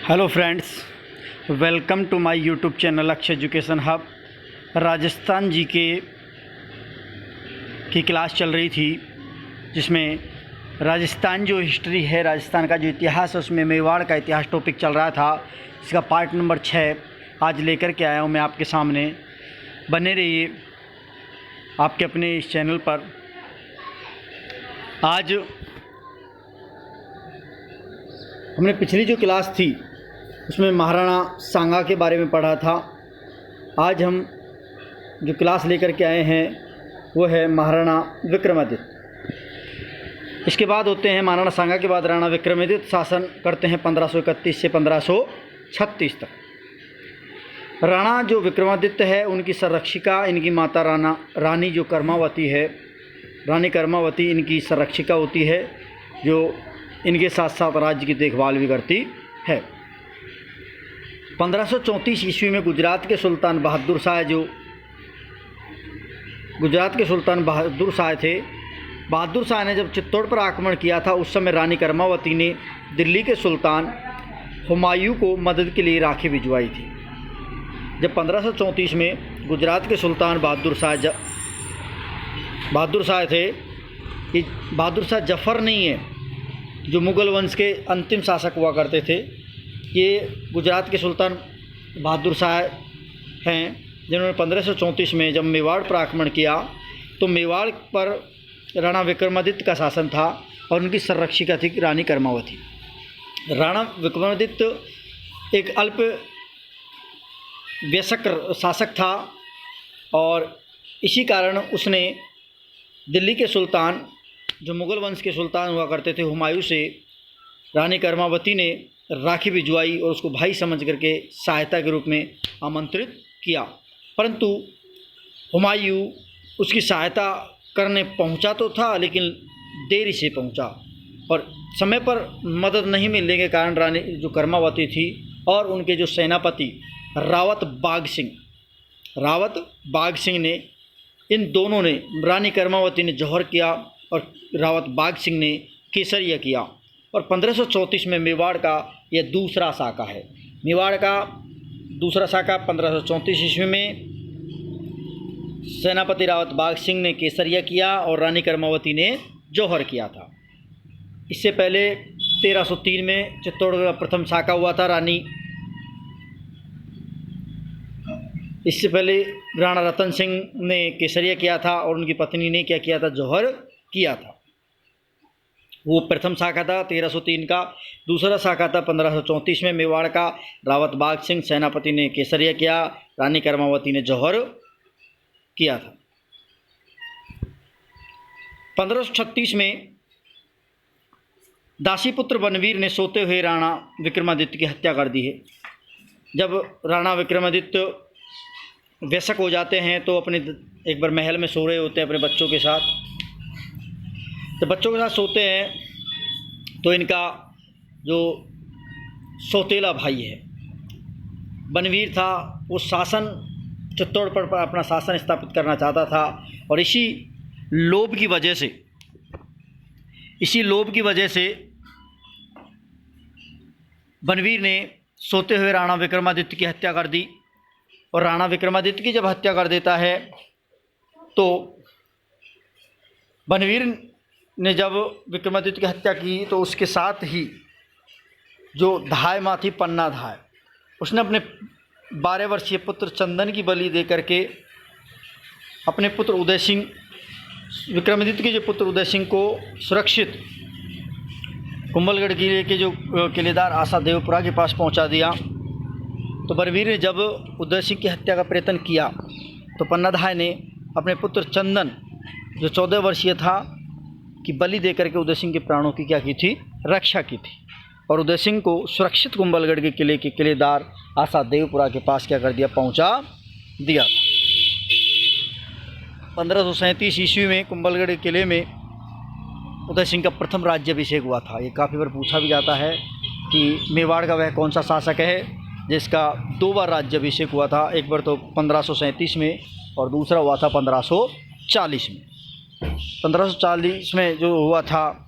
Hello friends, welcome to my YouTube channel Akshay education hub. Rajasthan GK की class चल रही थी, जिसमें राजस्थान जो हिस्ट्री है, राजस्थान का जो इतिहास है, उसमें मेवाड़ का इतिहास टॉपिक चल रहा था। इसका पार्ट नंबर 6 आज लेकर के आया हूँ मैं आपके सामने। बने रहिए आपके अपने इस चैनल पर। आज हमने पिछली जो क्लास थी उसमें महाराणा सांगा के बारे में पढ़ा था। आज हम जो क्लास लेकर के आए हैं वो है महाराणा विक्रमादित्य। इसके बाद होते हैं महाराणा सांगा के बाद राणा विक्रमादित्य शासन करते हैं 1531 से 1536 तक। राणा जो विक्रमादित्य है, उनकी संरक्षिका इनकी माता रानी जो कर्मावती है, रानी कर्मावती इनकी संरक्षिका होती है, जो इनके साथ साथ राज्य की देखभाल भी करती है। 1534 ईस्वी में गुजरात के सुल्तान बहादुर शाह थे, बहादुर शाह ने जब चित्तौड़ पर आक्रमण किया था, उस समय रानी कर्मावती ने दिल्ली के सुल्तान हुमायूं को मदद के लिए राखी भिजवाई थी। जब 1534 में गुजरात के सुल्तान बहादुर शाह थे, ये बहादुर शाह जफ़र नहीं है जो मुग़ल वंश के अंतिम शासक हुआ करते थे। ये गुजरात के सुल्तान बहादुर शाह हैं, जिन्होंने 1534 में जब मेवाड़ पर आक्रमण किया तो मेवाड़ पर राणा विक्रमादित्य का शासन था और उनकी संरक्षिका थी रानी कर्मावती। राणा विक्रमादित्य एक अल्प वयस्क शासक था और इसी कारण उसने दिल्ली के सुल्तान, जो मुग़ल वंश के सुल्तान हुआ करते थे, हुमायूं से रानी कर्मावती ने राखी भिजवाई और उसको भाई समझ करके सहायता के रूप में आमंत्रित किया। परंतु हुमायूं उसकी सहायता करने पहुंचा तो था, लेकिन देरी से पहुंचा और समय पर मदद नहीं मिलने के कारण रानी जो कर्मावती थी और उनके जो सेनापति रावत बाघ सिंह ने, इन दोनों ने, रानी कर्मावती ने जौहर किया और रावत बाघ सिंह ने केसरिया किया। और 1534 में मेवाड़ का यह दूसरा साका है। मेवाड़ का दूसरा साका 1534 ईस्वी में सेनापति रावत बाघ सिंह ने केसरिया किया और रानी कर्मावती ने जौहर किया था। इससे पहले 1303 में चित्तौड़ का प्रथम साका हुआ था। इससे पहले राणा रतन सिंह ने केसरिया किया था और उनकी पत्नी ने क्या किया था, जौहर किया था। वो प्रथम शाखा था 1303 का। दूसरा शाखा था 1534 में मेवाड़ का। रावत बाघ सिंह सेनापति ने केसरिया किया, रानी कर्मावती ने जौहर किया था। 1536 में दासीपुत्र बनवीर ने सोते हुए राणा विक्रमादित्य की हत्या कर दी है। जब राणा विक्रमादित्य वयस्क हो जाते हैं तो अपने एक बार महल में सो रहे होते हैं अपने बच्चों के साथ। जब बच्चों के साथ सोते हैं तो इनका जो सौतेला भाई है बनवीर था, वो चित्तौड़ पर अपना शासन स्थापित करना चाहता था और इसी लोभ की वजह से बनवीर ने सोते हुए राणा विक्रमादित्य की हत्या कर दी। और राणा विक्रमादित्य की जब हत्या कर देता है तो बनवीर ने जब विक्रमादित्य की हत्या की तो उसके साथ ही जो धाय माँ थी, पन्ना धाय, उसने अपने 12 वर्षीय पुत्र चंदन की बलि दे करके अपने पुत्र उदय सिंह, विक्रमादित्य के जो पुत्र उदय सिंह को सुरक्षित कुंभलगढ़ किले के जो किलेदार आशा देवपुरा के पास पहुंचा दिया। तो बनवीर ने जब उदय सिंह की हत्या का प्रयत्न किया तो पन्नाधाय ने अपने पुत्र चंदन, जो 14 वर्षीय था, की बलि दे करके उदय सिंह के प्राणों की क्या की थी, रक्षा की थी और उदय सिंह को सुरक्षित कुंभलगढ़ के किले के किलेदार आशा देवपुरा के पास क्या कर दिया, पहुंचा दिया था। 1537 ईस्वी में कुंभलगढ़ के किले में उदय सिंह का प्रथम राज्याभिषेक हुआ था। ये काफ़ी बार पूछा भी जाता है कि मेवाड़ का वह कौन सा शासक है जिसका 2 बार राज्याभिषेक हुआ था। एक बार तो 1537 में और दूसरा हुआ था 1540 में। 1540 में जो हुआ था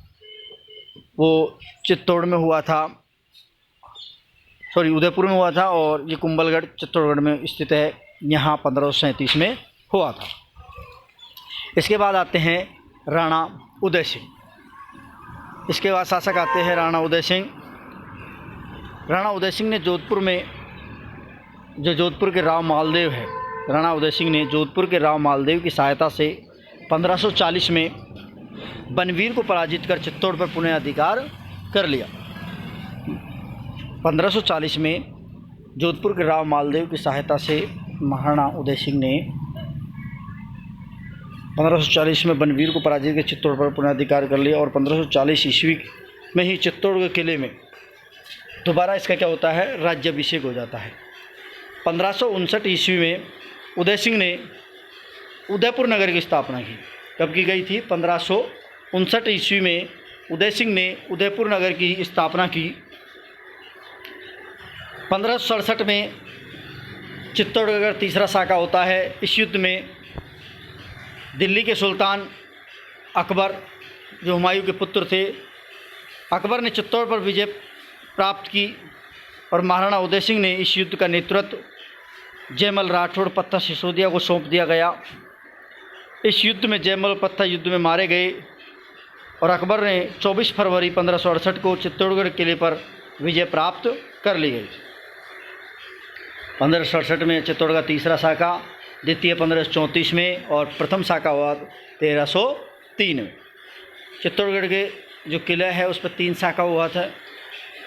वो चित्तौड़ में हुआ था उदयपुर में हुआ था, और ये कुंभलगढ़ चित्तौड़गढ़ में स्थित है, यहाँ 1537 में हुआ था। इसके बाद आते हैं राणा उदय सिंह। इसके बाद शासक आते हैं राणा उदय सिंह। राणा उदय सिंह ने जोधपुर में, जो जोधपुर के राव मालदेव है, राणा उदय सिंह ने जोधपुर के राव मालदेव की सहायता से 1540 में बनवीर को पराजित कर चित्तौड़ पर पुनः अधिकार कर लिया। 1540 में जोधपुर के राव मालदेव की सहायता से महाराणा उदय सिंह ने 1540 में बनवीर को पराजित कर चित्तौड़ पर पुनः अधिकार कर लिया, और 1540 ईस्वी में ही चित्तौड़ के किले में दोबारा इसका क्या होता है, राज्याभिषेक हो जाता है। 1559 ईस्वी में उदय सिंह ने उदयपुर नगर की स्थापना की। कब की गई थी? 1559 ईस्वी में उदय सिंह ने उदयपुर नगर की स्थापना की। 1567 में चित्तौड़गढ़ तीसरा साका होता है। इस युद्ध में दिल्ली के सुल्तान अकबर, जो हुमायूं के पुत्र थे, अकबर ने चित्तौड़ पर विजय प्राप्त की, और महाराणा उदय सिंह ने इस युद्ध का नेतृत्व जयमल राठौड़ पत्था सिसोदिया को सौंप दिया गया। इस युद्ध में जयमल पत्था युद्ध में मारे गए, और अकबर ने 24 फरवरी 1568 को चित्तौड़गढ़ किले पर विजय प्राप्त कर ली गई। 1567 में चित्तौड़ का तीसरा साका, द्वितीय 1534 में, और प्रथम साका हुआ 1303 में। चित्तौड़गढ़ के जो किला है उस पर 3 साका हुआ था।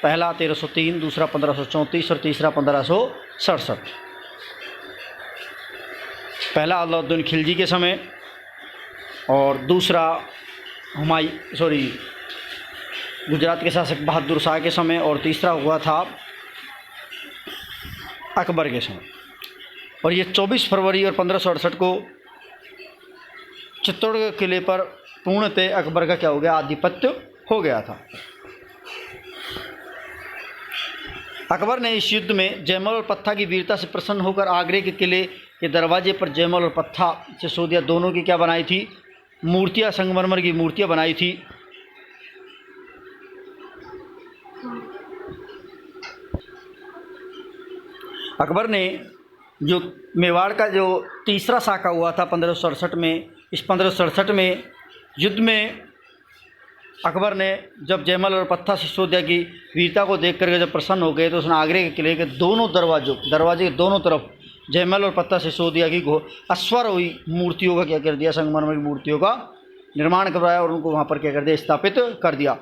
पहला 1303, दूसरा 1534 और तीसरा 1567। पहला अलाउद्दीन खिलजी के समय, और दूसरा गुजरात के शासक बहादुर शाह के समय, और तीसरा हुआ था अकबर के समय। और ये 24 फरवरी और 1568 को चित्तौड़ के किले पर पूर्णतः अकबर का क्या हो गया, आधिपत्य हो गया था। अकबर ने इस युद्ध में जयमल और पत्था की वीरता से प्रसन्न होकर आगरे के किले के दरवाजे पर जयमल और पत्था सिसोदिया दोनों की क्या बनाई थी, मूर्तियाँ, संगमरमर की मूर्तियाँ बनाई थी। अकबर ने जो मेवाड़ का जो तीसरा साका हुआ था 1567 में, इस 1567 में युद्ध में अकबर ने जब जयमल और पत्था सिसोदिया की वीरता को देख करके जब प्रसन्न हो गए, तो उसने आगरे के किले के दोनों दरवाजे के दोनों तरफ जयमल और पत्था सिसोदिया की अश्वारोही मूर्तियों का क्या कर दिया, संगमरमर की मूर्तियों का निर्माण करवाया, और उनको वहाँ पर क्या कर दिया, स्थापित कर दिया।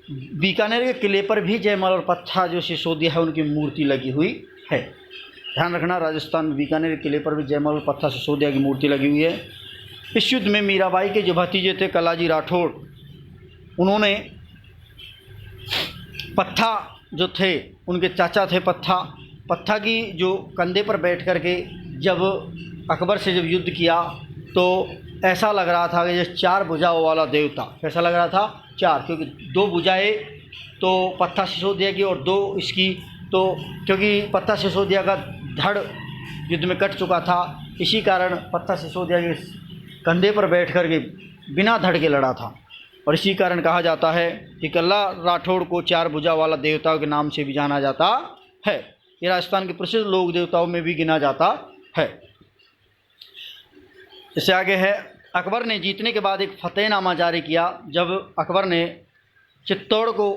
बीकानेर के किले पर भी जयमल और पत्था जो सिसोदिया है उनकी मूर्ति लगी हुई है। ध्यान रखना, राजस्थान बीकानेर के किले पर भी जयमल और पत्था सिसोदिया की मूर्ति लगी हुई है। इस युद्ध में मीराबाई के जो भतीजे थे कलाजी राठौड़, उन्होंने पत्था जो थे, उनके चाचा थे पत्था की जो कंधे पर बैठ करके जब अकबर से जब युद्ध किया, तो ऐसा लग रहा था कि जैसे 4 भुजाओं वाला देवता। कैसा लग रहा था? 4, क्योंकि 2 भुजाएँ तो पत्था सिसोदिया की और 2 इसकी, तो क्योंकि पत्था सिसोदिया का धड़ युद्ध में कट चुका था, इसी कारण पत्था सिसोदिया के कंधे पर बैठ कर के बिना धड़ के लड़ा था। और इसी कारण कहा जाता है कि कल्ला राठौड़ को 4 भुजा वाला देवताओं के नाम से भी जाना जाता है। ये राजस्थान के प्रसिद्ध लोक देवताओं में भी गिना जाता है। इससे आगे है, अकबर ने जीतने के बाद एक फतेहनामा जारी किया। जब अकबर ने चित्तौड़ को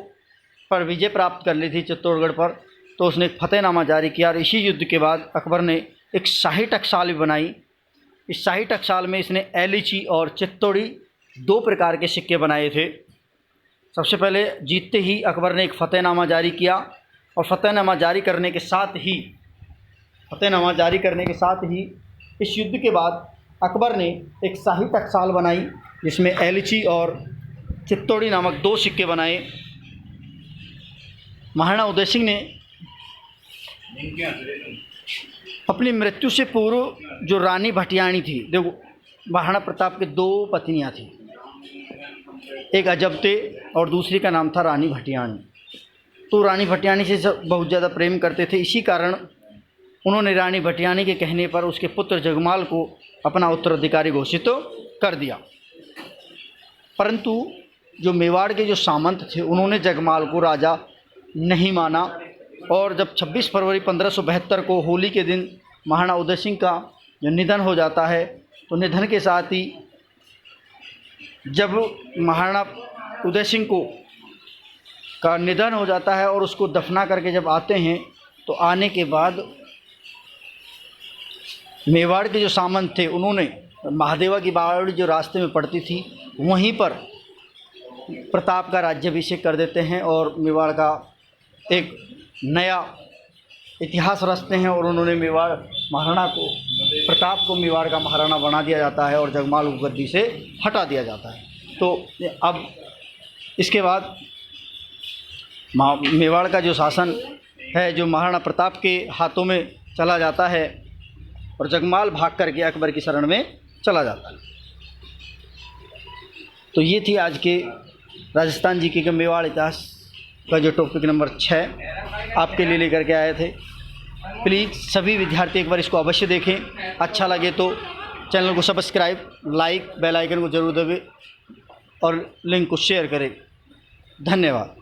पर विजय प्राप्त कर ली थी चित्तौड़गढ़ पर, तो उसने एक फतेहनामा जारी किया, और इसी युद्ध के बाद अकबर ने एक शाही टकसाल भी बनाई। इस शाही टकसाल में इसने एलीची और चित्तौड़ी 2 प्रकार के सिक्के बनाए थे। सबसे पहले जीतते ही अकबर ने एक फतेहनामा जारी किया, और फतेहनामा जारी करने के साथ ही इस युद्ध के बाद अकबर ने एक शाही टकसाल बनाई, जिसमें एलीची और चित्तौड़ी नामक 2 सिक्के बनाए। महाराणा उदय सिंह ने अपनी मृत्यु से पूर्व जो रानी भटियाणी थी, देखो महाराणा प्रताप के 2 पत्नियां थी, एक अजबते और दूसरी का नाम था रानी भटियाणी। तो रानी भटियाणी से सब बहुत ज़्यादा प्रेम करते थे। इसी कारण उन्होंने रानी भटियाणी के कहने पर उसके पुत्र जगमाल को अपना उत्तराधिकारी घोषित कर दिया। परंतु जो मेवाड़ के जो सामंत थे, उन्होंने जगमाल को राजा नहीं माना, और जब 26 फरवरी 1572 को होली के दिन महाराणा उदय सिंह का जो निधन हो जाता है, तो निधन के साथ ही जब महाराणा उदय सिंह का निधन हो जाता है और उसको दफना करके जब आते हैं, तो आने के बाद मेवाड़ के जो सामंत थे उन्होंने महादेवा की बावड़ी जो रास्ते में पड़ती थी वहीं पर प्रताप का राज्याभिषेक कर देते हैं और मेवाड़ का एक नया इतिहास रचते हैं। और उन्होंने मेवाड़ महाराणा को, प्रताप को मेवाड़ का महाराणा बना दिया जाता है और जगमाल को गद्दी से हटा दिया जाता है। तो अब इसके बाद मेवाड़ का जो शासन है जो महाराणा प्रताप के हाथों में चला जाता है और जगमाल भाग करके अकबर की शरण में चला जाता है। तो ये थी आज के राजस्थान जी के मेवाड़ इतिहास का जो टॉपिक नंबर 6 आपके लिए लेकर के आए थे। प्लीज़ सभी विद्यार्थी एक बार इसको अवश्य देखें, अच्छा लगे तो चैनल को सब्सक्राइब, लाइक, बेल आइकन को ज़रूर दबाएं और लिंक को शेयर करें। धन्यवाद।